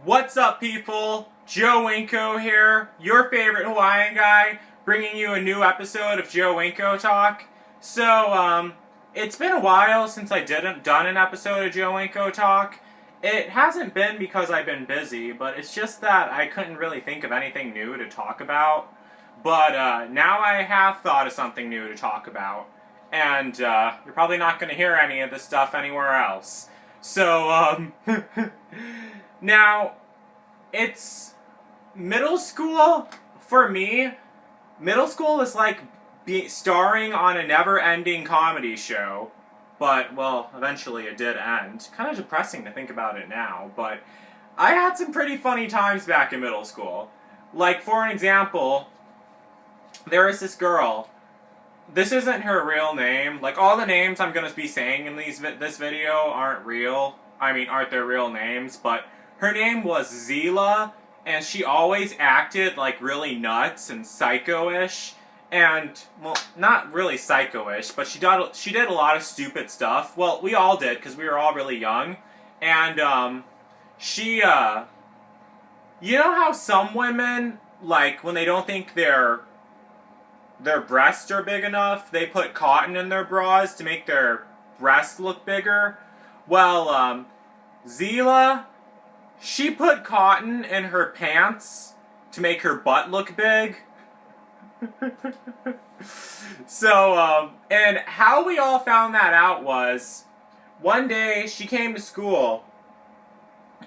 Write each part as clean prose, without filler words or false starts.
What's up, people? Joe Winko here, your favorite Hawaiian guy, bringing you a new episode of Joe Winko Talk. It's been a while since I done an episode of Joe Winko Talk. It hasn't been because I've been busy, but it's just that I couldn't really think of anything new to talk about. But now I have thought of something new to talk about, and you're probably not going to hear any of this stuff anywhere else. So, now, it's middle school for me. Middle school is like starring on a never-ending comedy show, but well, eventually it did end. Kind of depressing to think about it now, but I had some pretty funny times back in middle school. Like, for an example, there is this girl. This isn't her real name. Like, all the names I'm gonna be saying in this video aren't real. I mean, aren't their real names, but her name was Zila, and she always acted like really nuts and psycho-ish. And, well, not really psycho-ish, but she did a lot of stupid stuff. Well, we all did, because we were all really young. And, you know how some women, like, when they don't think their breasts are big enough, they put cotton in their bras to make their breasts look bigger? Well, Zila, she put cotton in her pants to make her butt look big. And how we all found that out was, one day she came to school,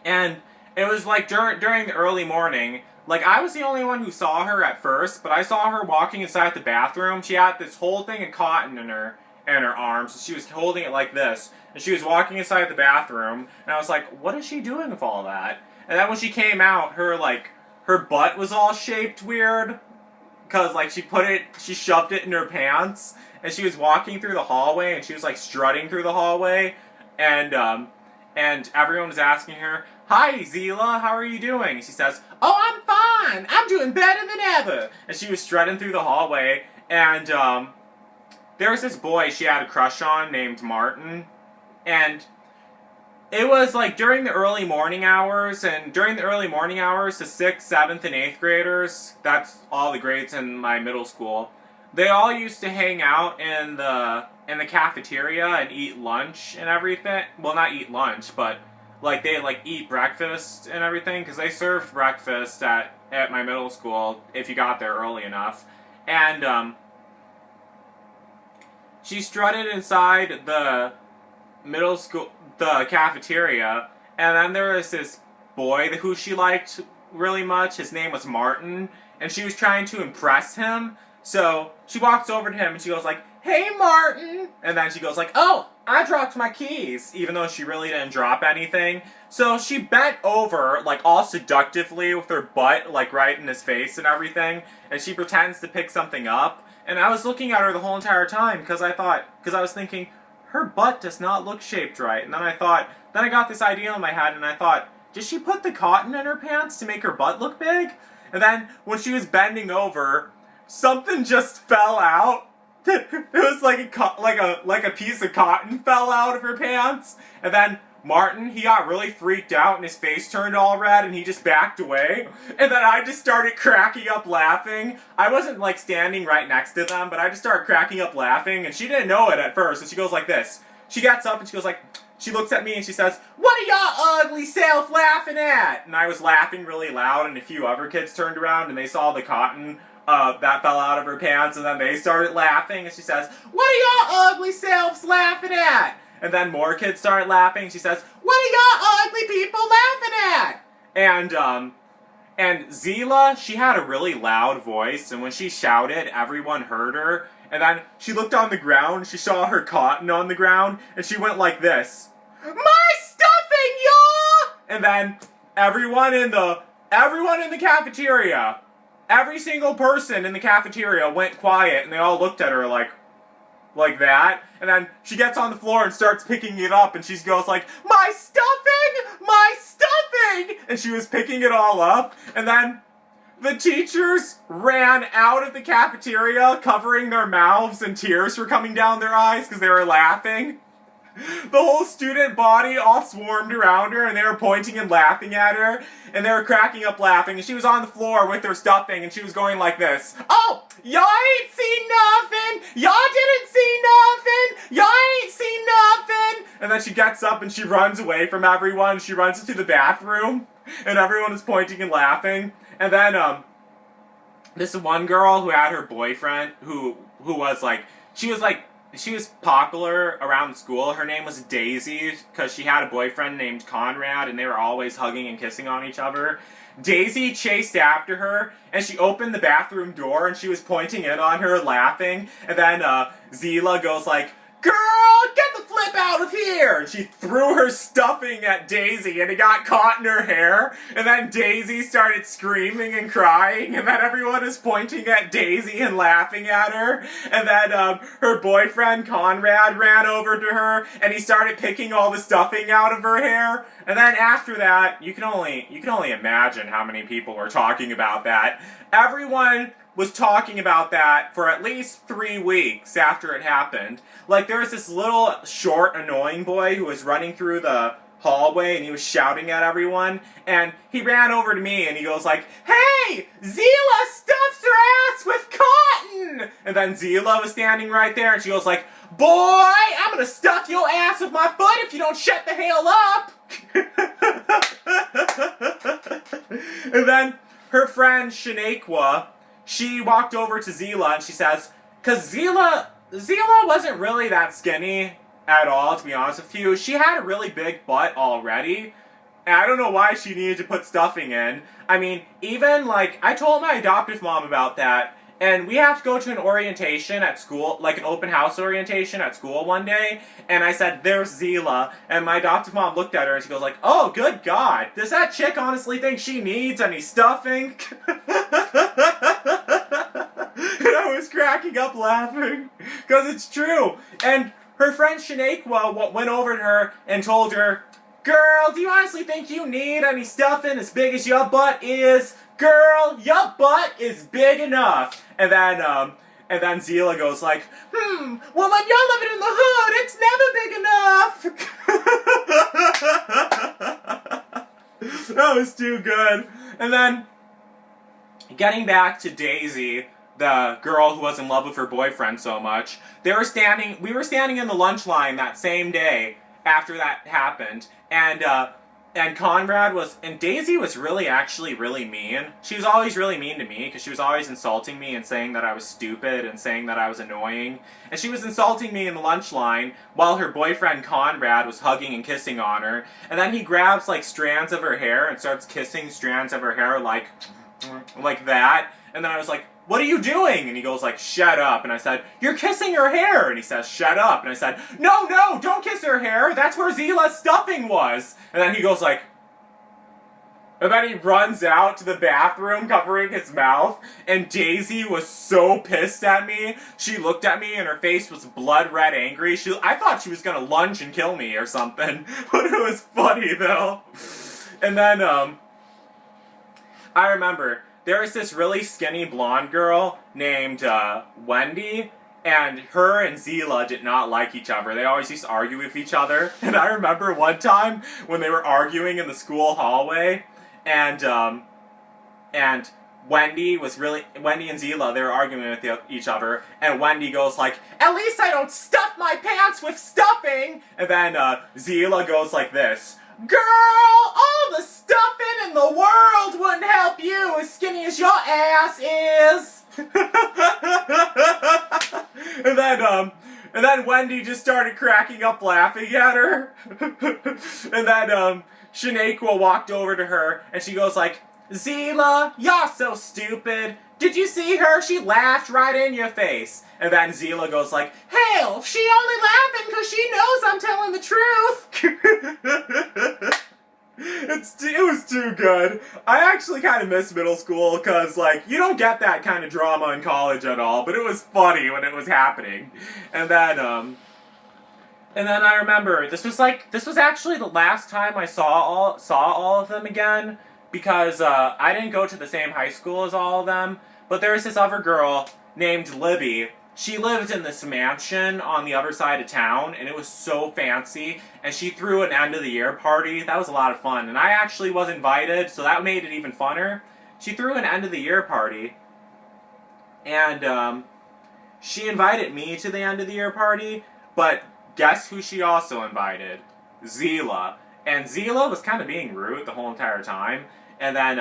and it was like during the early morning. Like, I was the only one who saw her at first, but I saw her walking inside the bathroom. She had this whole thing of cotton in her arms, and she was holding it like this. And she was walking inside the bathroom, and I was like, what is she doing with all that? And then when she came out, her butt was all shaped weird, because, like, she shoved it in her pants, and she was walking through the hallway, and she was, like, strutting through the hallway, and everyone was asking her, "Hi, Zila, how are you doing?" And she says, "Oh, I'm fine. I'm doing better than ever." And she was strutting through the hallway, and there was this boy she had a crush on named Martin, and it was like during the early morning hours, the 6th, 7th, and 8th graders, that's all the grades in my middle school, they all used to hang out in the cafeteria and eat lunch and everything. Well, not eat lunch, but like they eat breakfast and everything, because they served breakfast at my middle school if you got there early enough. And she strutted inside the cafeteria, and then there was this boy who she liked really much. His name was Martin, and she was trying to impress him. So she walks over to him and she goes like, "Hey, Martin!" And then she goes like, "Oh, I dropped my keys," even though she really didn't drop anything. So she bent over, like, all seductively with her butt, like, right in his face and everything, and she pretends to pick something up. And I was looking at her the whole entire time, because I was thinking, her butt does not look shaped right. And then I got this idea in my head, and I thought, did she put the cotton in her pants to make her butt look big? And then, when she was bending over, something just fell out. It was like a piece of cotton fell out of her pants. And then Martin, he got really freaked out and his face turned all red and he just backed away. And then I just started cracking up laughing. I wasn't like standing right next to them, but I just started cracking up laughing, and she didn't know it at first. And she goes like this. She gets up and she goes like, she looks at me and she says, "What are y'all ugly self laughing at?" And I was laughing really loud, and a few other kids turned around and they saw the cotton that fell out of her pants, and then they started laughing, and she says, "What are y'all ugly selves laughing at?" And then more kids started laughing, and she says, "What are y'all ugly people laughing at?" And Zila, she had a really loud voice, and when she shouted, everyone heard her. And then she looked on the ground, she saw her cotton on the ground, and she went like this, "My stuffing, y'all!" And then everyone in the cafeteria, every single person in the cafeteria went quiet, and they all looked at her like that. And then she gets on the floor and starts picking it up, and she goes like, "My stuffing! My stuffing!" And she was picking it all up, and then the teachers ran out of the cafeteria covering their mouths, and tears were coming down their eyes because they were laughing. The whole student body all swarmed around her, and they were pointing and laughing at her, and they were cracking up laughing, and she was on the floor with her stuffing, and she was going like this. Oh, y'all ain't seen nothing! Y'all didn't see nothing! Y'all ain't seen nothing! And then she gets up and she runs away from everyone. She runs into the bathroom, and everyone is pointing and laughing. And then, this one girl who had her boyfriend, who was like, she was popular around school. Her name was Daisy, because she had a boyfriend named Conrad, and they were always hugging and kissing on each other. Daisy chased after her, and she opened the bathroom door, and she was pointing in on her, laughing, and then, Zila goes like, "Girl, get the flip out of here!" And she threw her stuffing at Daisy, and it got caught in her hair, and then Daisy started screaming and crying, and then everyone is pointing at Daisy and laughing at her, and then, her boyfriend Conrad ran over to her, and he started picking all the stuffing out of her hair, and then after that, you can only imagine how many people were talking about that. Everyone was talking about that for at least 3 weeks after it happened. Like, there was this little, short, annoying boy who was running through the hallway, and he was shouting at everyone, and he ran over to me, and he goes like, "Hey! Zila stuffs her ass with cotton!" And then Zila was standing right there, and she goes like, "Boy, I'm gonna stuff your ass with my foot if you don't shut the hell up!" And then her friend, Shaniqua, she walked over to Zila, and she says, because Zila wasn't really that skinny at all, to be honest with you. She had a really big butt already, and I don't know why she needed to put stuffing in. I mean, even, like, I told my adoptive mom about that, and we have to go to an orientation at school, like an open house orientation at school one day, and I said, "There's Zila," and my adoptive mom looked at her and she goes like, "Oh, good God, does that chick honestly think she needs any stuffing?" And I was cracking up laughing, because it's true. And her friend Shaniqua went over to her and told her, "Girl, do you honestly think you need any stuffing as big as your butt is? Girl, your butt is big enough." And then Zila goes like, well, when you're living in the hood, it's never big enough." That was too good. And then, getting back to Daisy, the girl who was in love with her boyfriend so much, we were standing in the lunch line that same day after that happened, and Daisy was actually really mean. She was always really mean to me, because she was always insulting me and saying that I was stupid and saying that I was annoying. And she was insulting me in the lunch line while her boyfriend Conrad was hugging and kissing on her. And then he grabs, like, strands of her hair and starts kissing strands of her hair like that. And then I was like, "What are you doing?" And he goes like, "Shut up." And I said, "You're kissing her hair." And he says, "Shut up." And I said, No, don't kiss her hair. That's where Zila's stuffing was." And then he goes like, and then he runs out to the bathroom covering his mouth. And Daisy was so pissed at me. She looked at me and her face was blood red angry. I thought she was gonna lunge and kill me or something. But it was funny though. And then, I remember, there was this really skinny blonde girl named Wendy, and her and Zila did not like each other. They always used to argue with each other. And I remember one time when they were arguing in the school hallway, and Wendy and Zila, they were arguing with each other, and Wendy goes like, "At least I don't stuff my pants with stuffing!" And then Zila goes like this, "Girl, all the stuffing in the world wouldn't help you as skinny as your ass is." And then Wendy just started cracking up laughing at her. And then Shaniqua walked over to her and she goes like, "Zila, you're so stupid. Did you see her? She laughed right in your face." And then Zila goes like, "Hell, she only laughing because she knows I'm telling the truth." It was too good. I actually kind of miss middle school because, like, you don't get that kind of drama in college at all, but it was funny when it was happening. And then I remember, this was actually the last time I saw all of them again, because I didn't go to the same high school as all of them, but there was this other girl named Libby. she lived in this mansion on the other side of town, and it was so fancy, and she threw an end of the year party. That was a lot of fun, and I actually was invited, so that made it even funner. She threw an end of the year party, and she invited me to the end of the year party, but guess who she also invited? Zila. And Zila was kind of being rude the whole entire time, and then,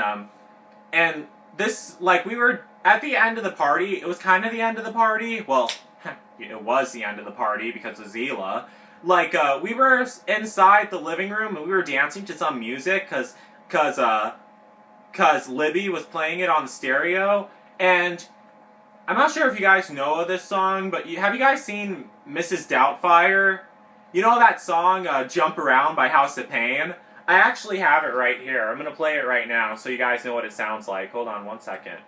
and this, like, we were at the end of the party. It was kind of the end of the party. Well, it was the end of the party because of Zila. Like, we were inside the living room and we were dancing to some music cause Libby was playing it on the stereo. And I'm not sure if you guys know this song, but have you guys seen Mrs. Doubtfire? You know that song, Jump Around by House of Pain? I actually have it right here. I'm gonna play it right now so you guys know what it sounds like. Hold on one second.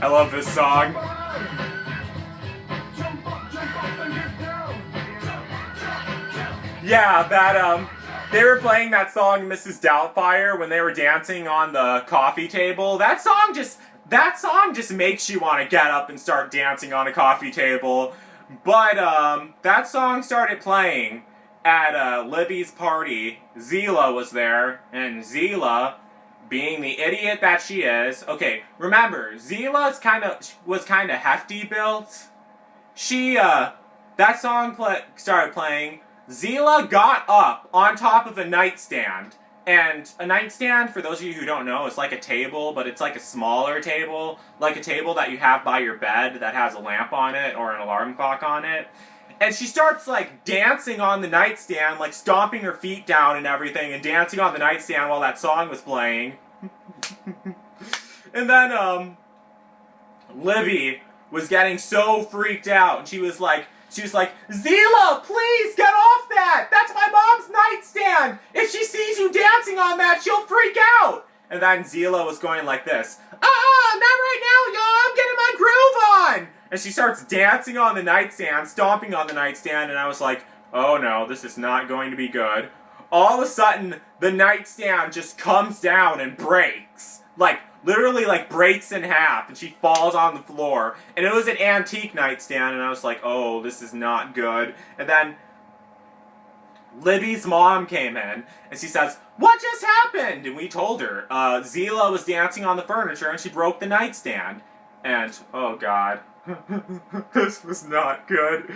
I love this song. Yeah, they were playing that song Mrs. Doubtfire when they were dancing on the coffee table. That song just makes you want to get up and start dancing on a coffee table. But that song started playing at Libby's party. Zila was there, and Zila, being the idiot that she is. Okay, remember, Zila was kind of hefty built. That song started playing. Zila got up on top of a nightstand. And a nightstand, for those of you who don't know, is like a table, but it's like a smaller table. Like a table that you have by your bed that has a lamp on it or an alarm clock on it. And she starts, like, dancing on the nightstand, like, stomping her feet down and everything, and dancing on the nightstand while that song was playing. And then, Libby was getting so freaked out, and she was like, Zila, please, get off that! That's my mom's nightstand! If she sees you dancing on that, she'll freak out! And then Zila was going like this, not right now, y'all, I'm getting my groove on! And she starts dancing on the nightstand, stomping on the nightstand, and I was like, oh no, this is not going to be good. All of a sudden, the nightstand just comes down and breaks. Like, literally, like, breaks in half, and she falls on the floor. And it was an antique nightstand, and I was like, oh, this is not good. And then Libby's mom came in, and she says, what just happened? And we told her, Zila was dancing on the furniture, and she broke the nightstand. And, oh god, this was not good.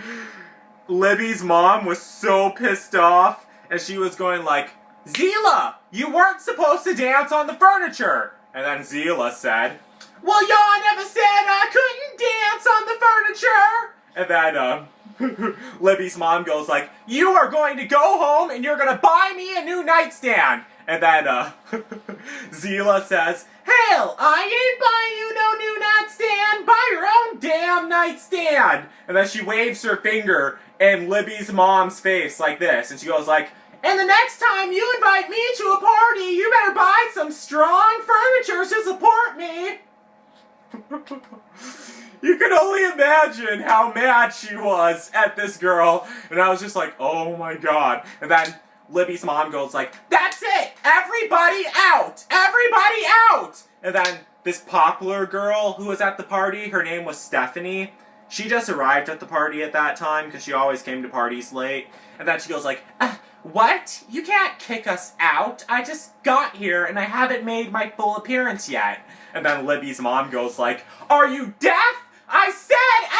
Libby's mom was so pissed off, and she was going like, Zila, you weren't supposed to dance on the furniture! And then Zila said, well, y'all never said I couldn't dance on the furniture! And then, Libby's mom goes like, you are going to go home and you're gonna buy me a new nightstand! And then, Zila says, hell, I ain't buying you no new nightstand! Buy your own damn nightstand! And then she waves her finger in Libby's mom's face like this, and she goes like, and the next time you invite me to a party, you better buy some strong furniture to support me! You can only imagine how mad she was at this girl, and I was just like, oh my god. And then Libby's mom goes like, that's it! Everybody out! Everybody out! And then this popular girl who was at the party, her name was Stephanie. She just arrived at the party at that time because she always came to parties late. And then she goes like, what? You can't kick us out. I just got here and I haven't made my full appearance yet. And then Libby's mom goes like, are you deaf? I said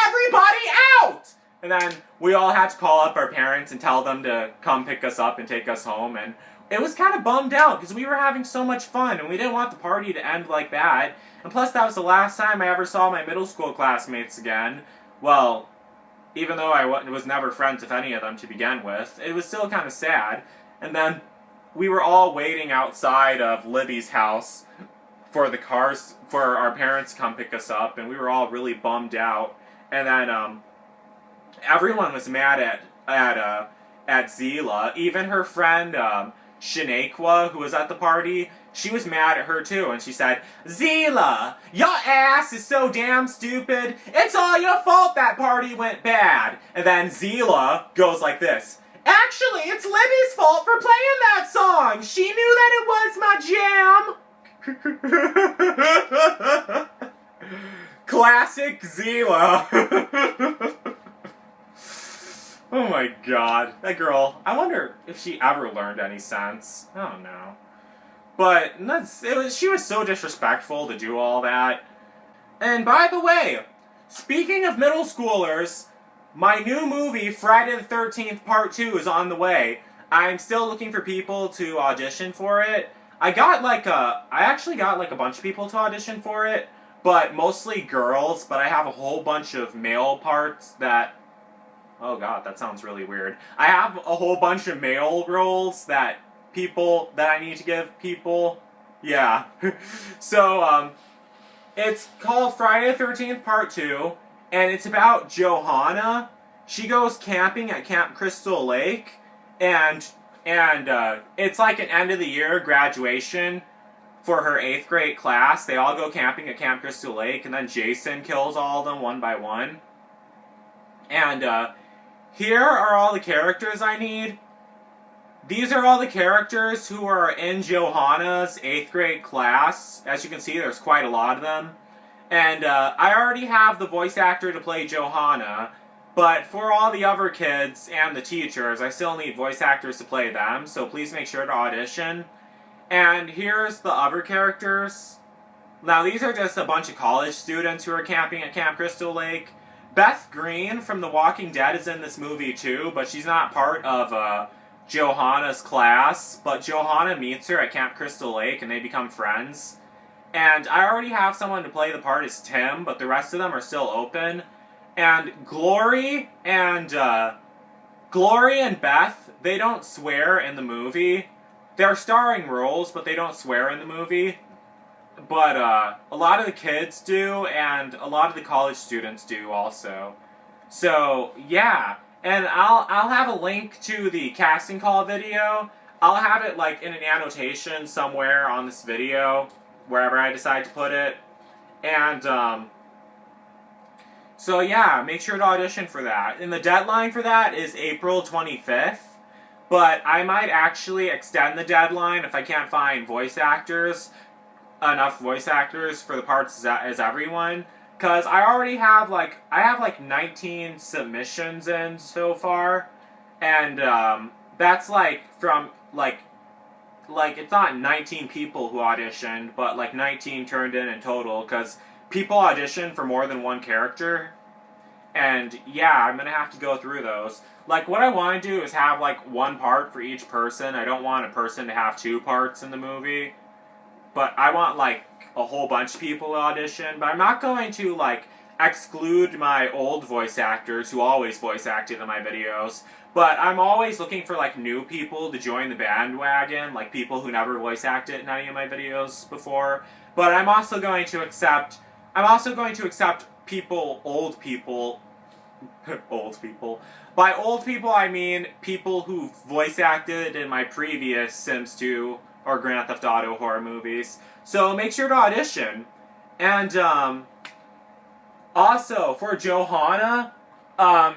everybody out! And then we all had to call up our parents and tell them to come pick us up and take us home. And it was kind of bummed out because we were having so much fun and we didn't want the party to end like that. And plus that was the last time I ever saw my middle school classmates again. Well, even though I was never friends with any of them to begin with, it was still kind of sad. And then we were all waiting outside of Libby's house for the cars, for our parents to come pick us up, and we were all really bummed out. And then everyone was mad at Zila. Even her friend Shanaqua, who was at the party, she was mad at her too, and she said, Zila, your ass is so damn stupid. It's all your fault that party went bad. And then Zila goes like this, Actually, it's Libby's fault for playing that song. She knew that it was my jam. Classic Zila. Oh my god. That girl, I wonder if she ever learned any sense. I don't know. But she was so disrespectful to do all that. And by the way, speaking of middle schoolers, my new movie, Friday the 13th Part 2, is on the way. I'm still looking for people to audition for it. I actually got like a bunch of people to audition for it, but mostly girls, but I have a whole bunch of male parts that... Oh god, that sounds really weird. I have a whole bunch of male roles that I need to give people. Yeah. So, it's called Friday the 13th Part 2, and it's about Johanna. She goes camping at Camp Crystal Lake, and it's like an end of the year graduation for her 8th grade class. They all go camping at Camp Crystal Lake, and then Jason kills all of them one by one. And, here are all the characters I need. These are all the characters who are in Johanna's 8th grade class. As you can see, there's quite a lot of them. And I already have the voice actor to play Johanna, but for all the other kids and the teachers, I still need voice actors to play them, so please make sure to audition. And here's the other characters. Now, these are just a bunch of college students who are camping at Camp Crystal Lake. Beth Green from The Walking Dead is in this movie too, but she's not part of Johanna's class, but Johanna meets her at Camp Crystal Lake and they become friends. And I already have someone to play the part as Tim, but the rest of them are still open. And Glory and Beth, they don't swear in the movie. They're starring roles, but they don't swear in the movie. But a lot of the kids do, and a lot of the college students do also. So, yeah. And I'll have a link to the casting call video. I'll have it like in an annotation somewhere on this video, wherever I decide to put it. And so yeah, make sure to audition for that. And the deadline for that is April 25th. But I might actually extend the deadline if I can't find enough voice actors for the parts as everyone. Because I already have, I have 19 submissions in so far. And, that's, from, it's not 19 people who auditioned, but, 19 turned in total. Because people audition for more than one character. And, yeah, I'm gonna have to go through those. What I want to do is have, one part for each person. I don't want a person to have 2 parts in the movie. But I want, a whole bunch of people to audition. But I'm not going to, exclude my old voice actors who always voice acted in my videos. But I'm always looking for, new people to join the bandwagon. People who never voice acted in any of my videos before. But I'm also going to accept people, old people. Old people. By old people, I mean people who voice acted in my previous Sims 2 or Grand Theft Auto horror movies. So make sure to audition. And, also, for Johanna, I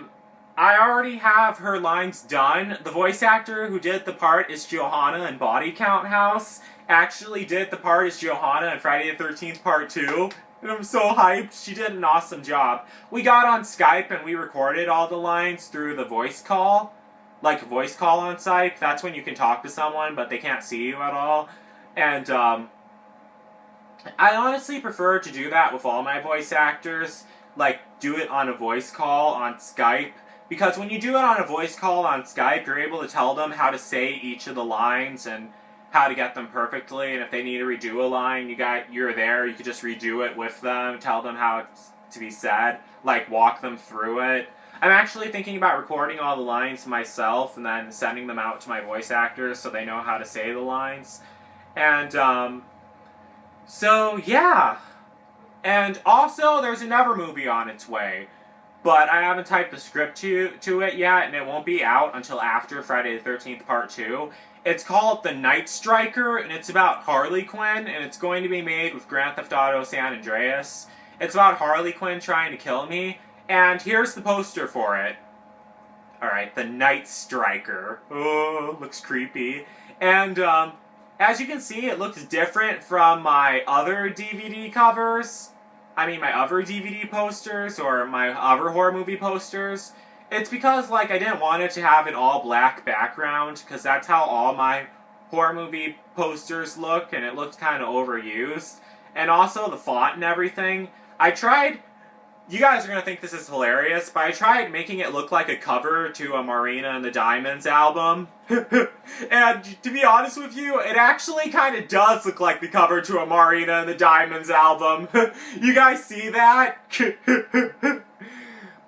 already have her lines done. The voice actor who did the part as Johanna in Body Count House actually did the part as Johanna in Friday the 13th Part 2. And I'm so hyped. She did an awesome job. We got on Skype and we recorded all the lines through the voice call. Voice call on Skype. That's when you can talk to someone, but they can't see you at all. And, I honestly prefer to do that with all my voice actors. Do it on a voice call on Skype. Because when you do it on a voice call on Skype, you're able to tell them how to say each of the lines and how to get them perfectly. And if they need to redo a line, you're there. You could just redo it with them, tell them how it's to be said, walk them through it. I'm actually thinking about recording all the lines myself and then sending them out to my voice actors so they know how to say the lines. And, so, yeah. And also, there's another movie on its way. But I haven't typed the script to it yet, and it won't be out until after Friday the 13th Part 2. It's called The Night Striker, and it's about Harley Quinn, and it's going to be made with Grand Theft Auto San Andreas. It's about Harley Quinn trying to kill me, and here's the poster for it. Alright, the Night Striker. Oh, looks creepy. And, as you can see, it looks different from my other DVD covers. I mean, my other DVD posters, or my other horror movie posters. It's because, like, I didn't want it to have an all-black background, because that's how all my horror movie posters look, and it looked kind of overused. And also, the font and everything. I tried... You guys are going to think this is hilarious, but I tried making it look like a cover to a Marina and the Diamonds album. And to be honest with you, it actually kind of does look like the cover to a Marina and the Diamonds album. You guys see that?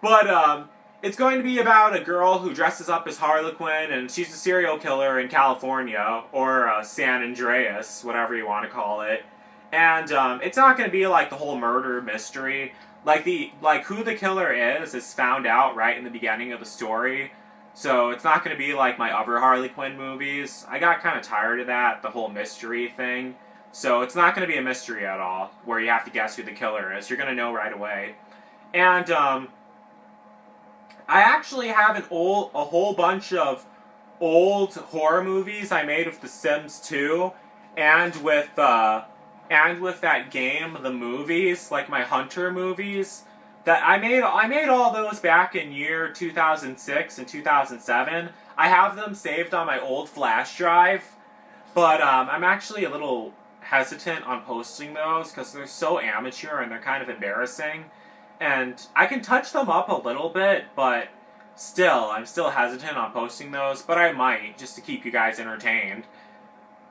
But, it's going to be about a girl who dresses up as Harlequin, and she's a serial killer in California, or San Andreas, whatever you want to call it. And, it's not going to be like the whole murder mystery. Like, who the killer is found out right in the beginning of the story. So, it's not going to be like my other Harley Quinn movies. I got kind of tired of that, the whole mystery thing. So, it's not going to be a mystery at all, where you have to guess who the killer is. You're going to know right away. And, I actually have a whole bunch of old horror movies I made with The Sims 2, and with that game, the movies, like my Hunter movies, that I made all those back in year 2006 and 2007. I have them saved on my old flash drive, but I'm actually a little hesitant on posting those because they're so amateur and they're kind of embarrassing. And I can touch them up a little bit, but still, I'm still hesitant on posting those, but I might, just to keep you guys entertained.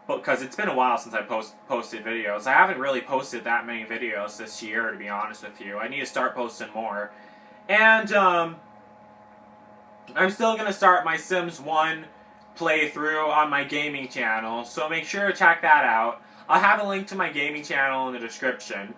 Because it's been a while since I posted videos. I haven't really posted that many videos this year, to be honest with you. I need to start posting more. And, I'm still going to start my Sims 1 playthrough on my gaming channel, so make sure to check that out. I'll have a link to my gaming channel in the description.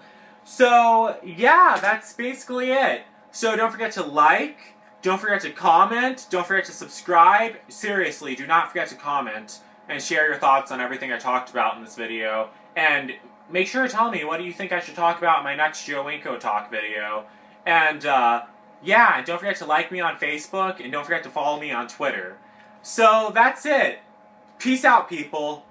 So, yeah, that's basically it. So don't forget to like, don't forget to comment, don't forget to subscribe. Seriously, do not forget to comment. And share your thoughts on everything I talked about in this video. And make sure to tell me what do you think I should talk about in my next Winko talk video. And, yeah, and don't forget to like me on Facebook, and don't forget to follow me on Twitter. So, that's it. Peace out, people.